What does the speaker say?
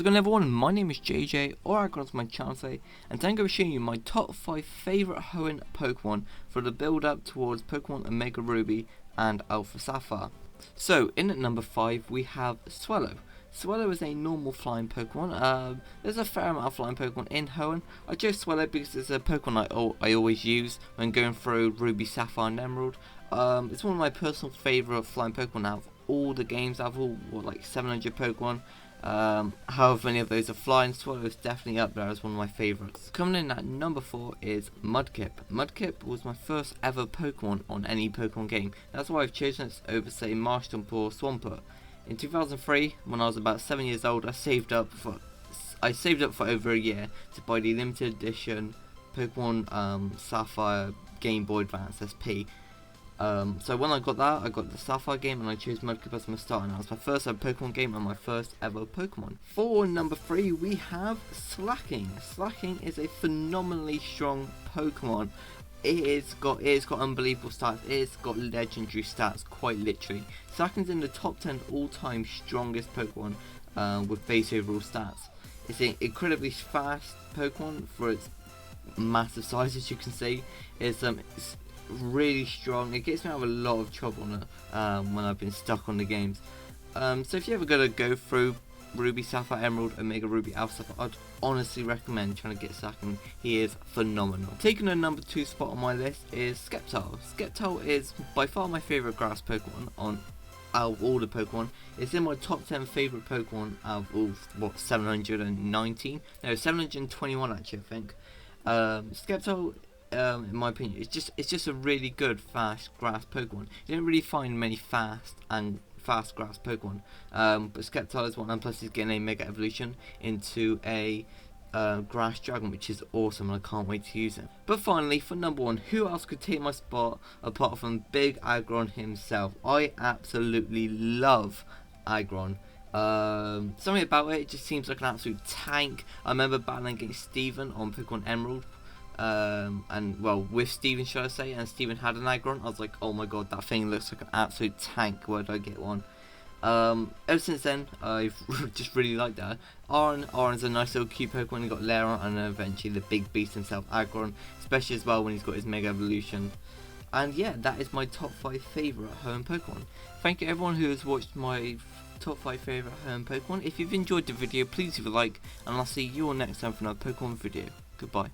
How's it going, everyone? My name is JJ, or Agron to my channel today, and today I'm going to be showing you my top 5 favourite Hoenn Pokemon for the build up towards Pokemon Omega Ruby and Alpha Sapphire. So, in at number 5 we have Swellow. Swellow is a normal flying Pokemon. There's a fair amount of flying Pokemon in Hoenn. I chose Swellow because it's a Pokemon I always use when going through Ruby, Sapphire and Emerald. It's one of my personal favourite flying Pokemon out of all the games. I've all, like 700 Pokemon. However many of those are flying, Swellow is definitely up there as one of my favourites. Coming in at number 4 is Mudkip. Mudkip was my first ever Pokemon on any Pokemon game. That's why I've chosen it over, say, Marshtomp or Swampert. In 2003, when I was about 7 years old, I saved up for over a year to buy the limited edition Pokemon Sapphire Game Boy Advance SP. So when I got that, I got the Sapphire game and I chose Mudkip as my start, and that was my first ever Pokemon game and my first ever Pokemon. For number 3 we have Slacking. Slacking is a phenomenally strong Pokemon. It's got unbelievable stats, it's got legendary stats, quite literally. Slacking's in the top 10 all-time strongest Pokemon with base overall stats. It's an incredibly fast Pokemon for its massive size, as you can see. It's really strong. It gets me out of a lot of trouble when I've been stuck on the games. So if you're ever going to go through Ruby, Sapphire, Emerald, Omega Ruby, Alpha Sapphire, I'd honestly recommend trying to get Slacking. He is phenomenal. Taking the number 2 spot on my list is Sceptile. Sceptile is by far my favourite grass Pokemon out of all the Pokemon. It's in my top 10 favourite Pokemon out of all, 719? No, 721 actually, I think. Sceptile, in my opinion, it's just a really good fast grass Pokemon. You don't really find many fast grass Pokemon, but Sceptile is one, and plus he's getting a Mega Evolution into a grass dragon, which is awesome, and I can't wait to use it. But finally, for number 1, who else could take my spot apart from Big Aggron himself? I absolutely love Aggron. Something about it just seems like an absolute tank. I remember battling against Steven on Pokemon Emerald, and well, with Steven, should I say, and Steven had an Aggron. I was like, oh my god, that thing looks like an absolute tank, where do I get one? Ever since then, I've just really liked that. Aron's a nice little cute Pokemon. He got Lairon and eventually the big beast himself, Aggron, especially as well when he's got his Mega Evolution. And yeah, that is my top 5 favourite Hoenn Pokemon. Thank you everyone who has watched my top 5 favourite Hoenn Pokemon. If you've enjoyed the video, please leave a like, and I'll see you all next time for another Pokemon video. Goodbye.